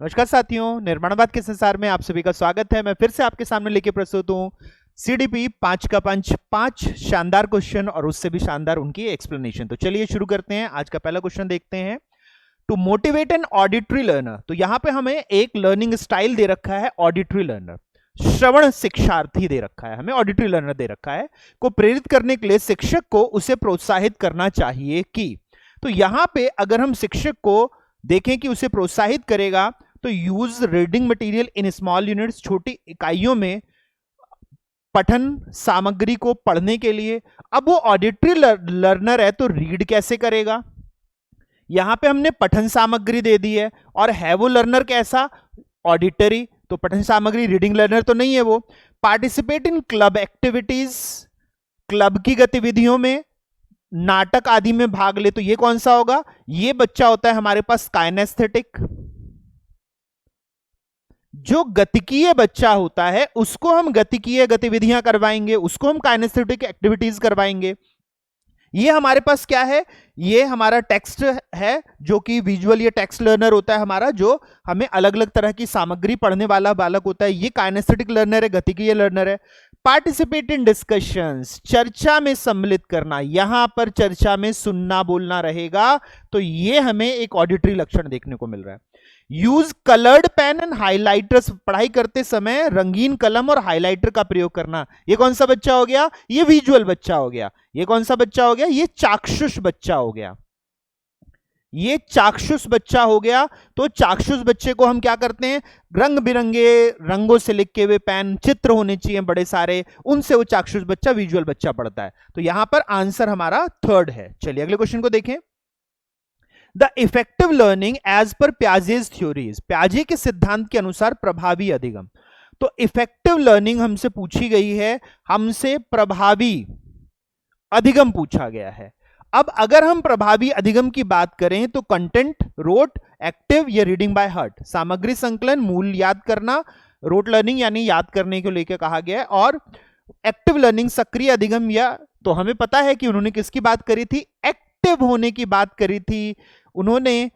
नमस्कार साथियों, निर्माणवाद के संसार में आप सभी का स्वागत है। मैं फिर से आपके सामने लेके प्रस्तुत हूं सीडीपी 5 का पंच, 5 शानदार क्वेश्चन और उससे भी शानदार उनकी एक्सप्लेनेशन। तो चलिए शुरू करते हैं। आज का पहला क्वेश्चन देखते हैं। To motivate an auditory learner, तो यहां पे हमें एक लर्निंग स्टाइल दे रखा है ऑडिटरी लर्नर, श्रवण शिक्षार्थी दे रखा है, हमें ऑडिटरी लर्नर दे रखा है, को प्रेरित करने के लिए शिक्षक को उसे प्रोत्साहित करना चाहिए कि। तो यहां पे अगर हम शिक्षक को देखें कि उसे प्रोत्साहित करेगा तो use reading material in small units, छोटी इकाइयों में पठन सामग्री को पढ़ने के लिए। अब वो ऑडिटरी लर्नर है तो रीड कैसे करेगा? यहां पे हमने पठन सामग्री दे दी है और है वो लर्नर कैसा? ऑडिटरी। तो पठन सामग्री रीडिंग लर्नर तो नहीं है वो। Participate in club activities, club की गतिविधियों में, नाटक आदि में भाग ले, तो ये कौन सा होगा? ये बच्चा होता है हमारे पास काइनेस्थेटिक। जो गतिकीय बच्चा होता है उसको हम गतिकीय गतिविधियां करवाएंगे, उसको हम काइनेस्थेटिक एक्टिविटीज करवाएंगे। ये हमारे पास क्या है? ये हमारा टेक्स्ट है, जो कि विजुअल या टेक्स्ट लर्नर होता है हमारा, जो हमें अलग अलग तरह की सामग्री पढ़ने वाला बालक होता है। ये काइनेस्थेटिक लर्नर है, गतिकीय लर्नर है। पार्टिसिपेट इन डिस्कशंस, चर्चा में सम्मिलित करना, यहां पर चर्चा में सुनना बोलना रहेगा, तो ये हमें एक ऑडिटरी लक्षण देखने को मिल रहा है। Use coloured pen and highlighters, पढ़ाई करते समय रंगीन कलम और हाइलाइटर का प्रयोग करना। ये कौन सा बच्चा हो गया? ये विजुअल बच्चा हो गया। ये कौन सा बच्चा हो गया? ये चाक्षुष बच्चा हो गया। ये चाक्षुष बच्चा हो गया। तो चाक्षुष बच्चे को हम क्या करते हैं? रंग बिरंगे रंगों से लिखे हुए पेन, चित्र होने चाहिए बड़े सारे, उनसे वो चाक्षुष बच्चा, विजुअल बच्चा पढ़ता है। तो यहां पर आंसर हमारा थर्ड है। चलिए अगले क्वेश्चन को देखें। The effective learning as per प्याजेज theories, प्याजे के सिद्धांत के अनुसार प्रभावी अधिगम। तो इफेक्टिव लर्निंग हमसे पूछी गई है, हमसे प्रभावी अधिगम पूछा गया है। अब अगर हम प्रभावी अधिगम की बात करें तो कंटेंट, रोट, एक्टिव या रीडिंग बाय हार्ट, सामग्री संकलन, मूल याद करना, रोट लर्निंग यानी याद करने को लेकर कहा गया है, और एक्टिव लर्निंग सक्रिय अधिगम। या तो हमें पता है कि उन्होंने किसकी बात करी थी? एक्टिव होने की बात करी थी। उन्होंने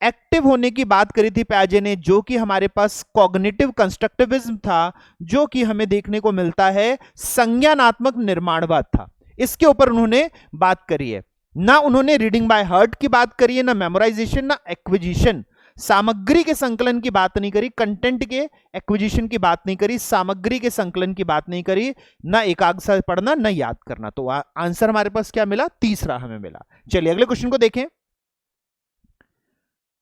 एक्टिव होने की बात करी थी प्याजे ने, जो कि हमारे पास कॉग्निटिव कंस्ट्रक्टिविज्म था, जो कि हमें देखने को मिलता है संज्ञानात्मक निर्माणवाद था। इसके ऊपर उन्होंने बात करी है। ना उन्होंने रीडिंग बाय हार्ट की बात करी है, ना मेमोराइजेशन, ना एक्विजिशन, सामग्री के संकलन की बात नहीं करी, कंटेंट के एक्विजिशन की बात नहीं करी, सामग्री के संकलन की बात नहीं करी, ना एकाग्र पढ़ना, ना याद करना। तो आंसर हमारे पास क्या मिला? तीसरा हमें मिला। चलिए अगले क्वेश्चन को देखें।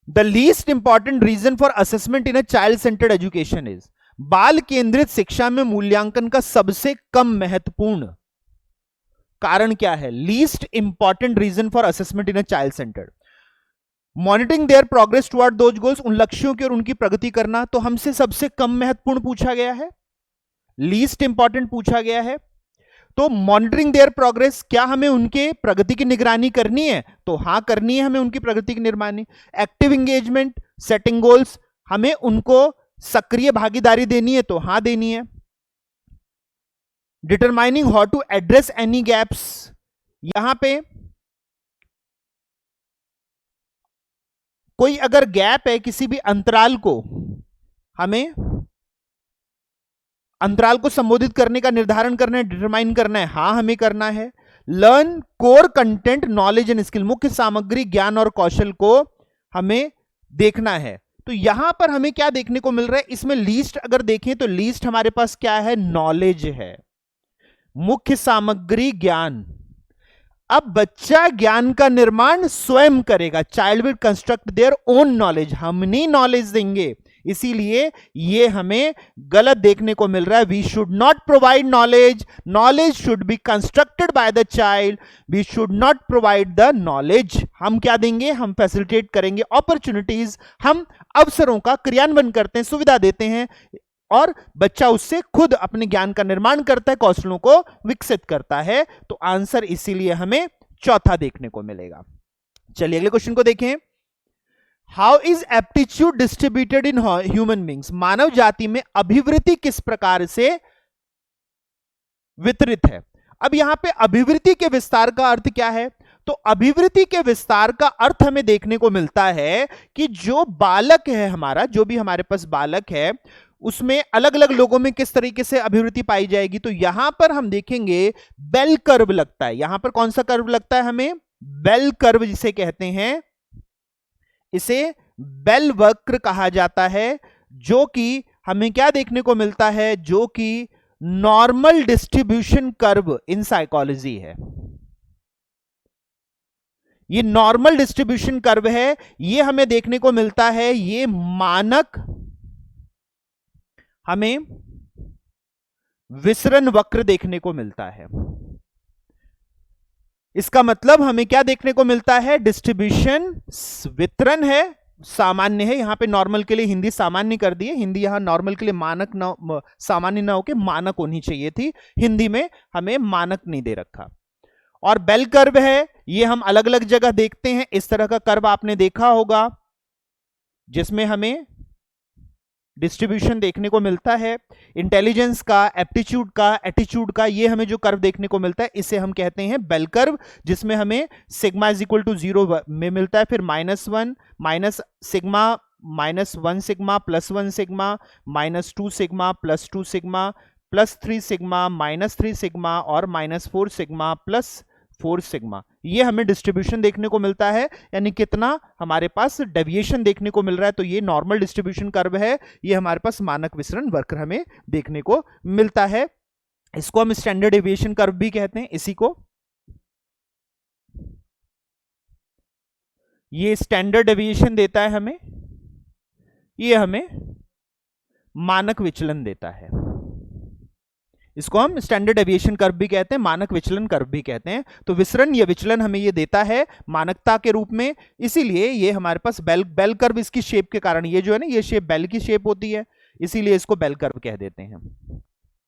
The least important reason for assessment in a child centred education is, बाल केंद्रित शिक्षा में मूल्यांकन का सबसे कम महत्वपूर्ण कारण क्या है? Least important reason for assessment in a child centred, monitoring their progress toward those goals, उन लक्ष्यों की और उनकी प्रगति करना। तो हमसे सबसे कम महत्वपूर्ण पूछा गया है, लीस्ट इंपॉर्टेंट पूछा गया है। तो मॉनिटरिंग देयर प्रोग्रेस, क्या हमें उनके प्रगति की निगरानी करनी है? तो हां करनी है हमें उनकी प्रगति की निगरानी। एक्टिव एंगेजमेंट, सेटिंग गोल्स, हमें उनको सक्रिय भागीदारी देनी है, तो हां देनी है। Determining how to address any gaps, यहां पे कोई अगर गैप है किसी भी अंतराल को, हमें अंतराल को संबोधित करने का निर्धारण करना है, डिटरमाइन करना है, हां हमें करना है। Learn core content, knowledge and skill, मुख्य सामग्री, ज्ञान और कौशल को हमें देखना है। तो यहां पर हमें क्या देखने को मिल रहा है? इसमें लीस्ट अगर देखें तो लीस्ट हमारे पास क्या है? नॉलेज है, मुख्य सामग्री ज्ञान। अब बच्चा ज्ञान का निर्माण स्वयं करेगा, child will construct their own knowledge, हम नहीं नॉलेज देंगे, इसीलिए ये हमें गलत देखने को मिल रहा है। We should not provide knowledge, knowledge should be constructed by the child, we should not provide the knowledge. हम क्या देंगे? हम फैसिलिटेट करेंगे अपॉर्चुनिटीज, हम अवसरों का क्रियान्वयन करते हैं, सुविधा देते हैं, और बच्चा उससे खुद अपने ज्ञान का निर्माण करता है, कौशलों को विकसित करता है। तो आंसर इसीलिए हमें चौथा देखने को मिलेगा। चलिए अगले क्वेश्चन को देखें। How is aptitude distributed in human beings, मानव जाति में अभिवृत्ति किस प्रकार से वितरित है? अब यहां पे अभिवृत्ति के विस्तार का अर्थ क्या है? तो अभिवृद्धि के विस्तार का अर्थ हमें देखने को मिलता है कि जो बालक है हमारा, जो भी हमारे पास बालक है, उसमें अलग अलग लोगों में किस तरीके से अभिवृद्धि पाई जाएगी। तो यहां पर हम देखेंगे बेल कर्व लगता है। यहां पर कौन सा कर्व लगता है हमें? बेल कर्व जिसे कहते हैं, इसे बेल वक्र कहा जाता है, जो कि हमें क्या देखने को मिलता है? जो कि normal distribution curve in psychology है। ये नॉर्मल डिस्ट्रीब्यूशन कर्व है, ये हमें देखने को मिलता है, ये मानक हमें विसरण वक्र देखने को मिलता है। इसका मतलब हमें क्या देखने को मिलता है? डिस्ट्रीब्यूशन वितरण है, सामान्य है। यहां पे नॉर्मल के लिए हिंदी सामान्य कर दी है, हिंदी यहां नॉर्मल के लिए मानक ना, सामान्य ना होकर मानक होनी चाहिए थी, हिंदी में हमें मानक नहीं दे रखा। और बेल कर्व है, ये हम अलग अलग जगह देखते हैं। इस तरह का कर्व आपने देखा होगा जिसमें हमें डिस्ट्रीब्यूशन देखने को मिलता है, इंटेलिजेंस का, एप्टीट्यूड का, एटीट्यूड का, ये हमें जो कर्व देखने को मिलता है इसे हम कहते हैं बेल कर्व, जिसमें हमें सिग्मा इज इक्वल टू 0 में मिलता है, फिर -1 minus sigma, -1 sigma, +1 sigma, -2 sigma, +2 sigma, +3 sigma, -3 sigma और -4 सिग्मा, +4 सिग्मा। ये हमें डिस्ट्रीब्यूशन देखने को मिलता है, यानी कितना हमारे पास डेविएशन देखने को मिल रहा है। तो ये नॉर्मल डिस्ट्रीब्यूशन कर्व है, ये हमारे पास मानक विसरण वक्र हमें देखने को मिलता है। इसको हम स्टैंडर्ड डेविएशन कर्व भी कहते हैं। इसी को ये स्टैंडर्ड डेविएशन देता है हमें, ये हमें मानक विचलन देता है। इसको हम स्टैंडर्ड डेविएशन कर्व भी कहते हैं, मानक विचलन कर्व भी कहते हैं। तो विसरण या विचलन हमें ये देता है मानकता के रूप में, इसीलिए ये हमारे पास बेल कर्व, इसकी शेप के कारण, ये जो है ना, ये शेप बेल की शेप होती है, इसीलिए इसको बेल कर्व कह देते हैं।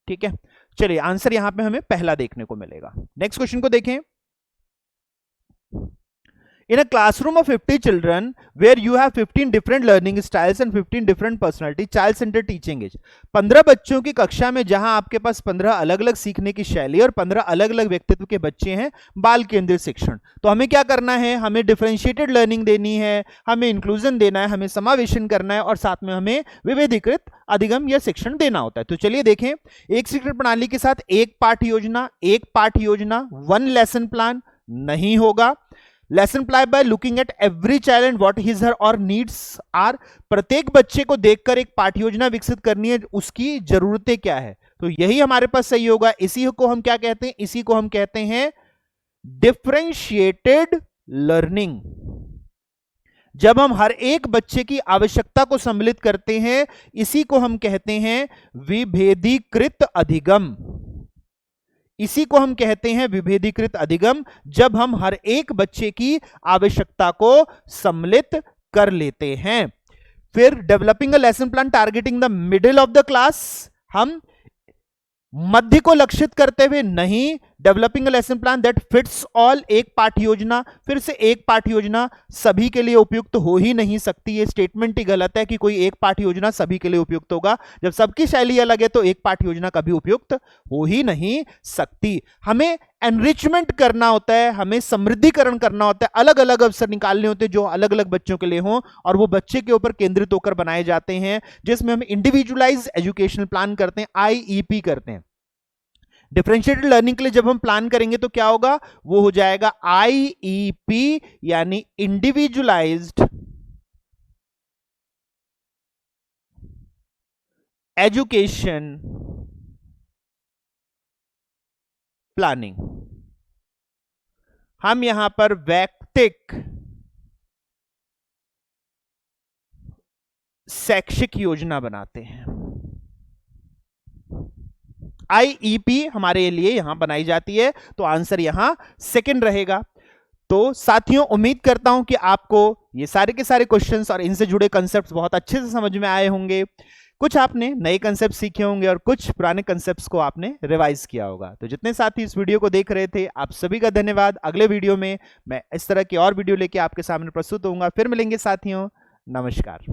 ठीक है, चलिए आंसर यहां पे हमें पहला देखने को मिलेगा। नेक्स्ट क्वेश्चन को देखें। In a classroom of 50 children, where you have 15 different learning styles and 15 different personality, child-centered teaching is 15 बच्चों की कक्षा में जहां आपके पास 15 अलग अलग सीखने की शैली और 15 अलग अलग व्यक्तित्व के बच्चे हैं, बाल केंद्रित शिक्षण। तो हमें क्या करना है? हमें डिफरेंशिएटेड लर्निंग देनी है, हमें इंक्लूजन देना है, हमें समावेशन करना है और साथ में हमें विभेदीकृत अधिगम या शिक्षण देना होता है। तो चलिए देखें, एक शिक्षण प्रणाली के साथ एक पाठ योजना, 1 लेसन प्लान नहीं होगा। Lesson plan by looking at every child and what his her और नीड्स आर, प्रत्येक बच्चे को देखकर एक पाठ योजना विकसित करनी है, उसकी जरूरतें क्या है। तो यही हमारे पास सही होगा। इसी को हम क्या कहते हैं? इसी को हम कहते हैं डिफरेंशिएटेड लर्निंग। जब हम हर एक बच्चे की आवश्यकता को सम्मिलित करते हैं, इसी को हम कहते हैं विभेदीकृत अधिगम। इसी को हम कहते हैं विभेदीकृत अधिगम, जब हम हर एक बच्चे की आवश्यकता को सम्मिलित कर लेते हैं। फिर developing a lesson plan targeting the middle of the class, हम मध्य को लक्षित करते हुए नहीं। Developing a lesson plan that fits all, एक पाठ योजना, फिर से एक पाठ योजना सभी के लिए उपयुक्त हो ही नहीं सकती। ये स्टेटमेंट ही गलत है कि कोई एक पाठ योजना सभी के लिए उपयुक्त होगा। जब सबकी शैली अलग है तो एक पाठ योजना कभी उपयुक्त हो ही नहीं सकती। हमें एनरिचमेंट करना होता है, हमें समृद्धिकरण करना होता है, अलग अलग अवसर निकालने होते हैं जो अलग अलग बच्चों के लिए हों, और वो बच्चे के ऊपर केंद्रित होकर बनाए जाते हैं, जिसमें हम इंडिविजुअलाइज्ड एजुकेशनल प्लान करते हैं, IEP करते हैं। डिफरेंशिएटेड लर्निंग के लिए जब हम प्लान करेंगे तो क्या होगा? वो हो जाएगा IEP, यानी इंडिविजुअलाइज्ड एजुकेशन प्लानिंग। हम यहां पर वैयक्तिक शैक्षिक योजना बनाते हैं। IEP हमारे लिए यहां बनाई जाती है, तो आंसर यहां सेकंड रहेगा। तो साथियों, उम्मीद करता हूं कि आपको ये सारे के सारे क्वेश्चंस और इनसे जुड़े कंसेप्ट्स बहुत अच्छे से समझ में आए होंगे। कुछ आपने नए कंसेप्ट सीखे होंगे और कुछ पुराने कंसेप्ट्स को आपने रिवाइज किया होगा। तो जितने साथी इस वीडियो को देख रहे थे, आप सभी का धन्यवाद। अगले वीडियो में मैं इस तरह की और वीडियो लेके आपके सामने प्रस्तुत होऊंगा। फिर मिलेंगे साथियों, नमस्कार।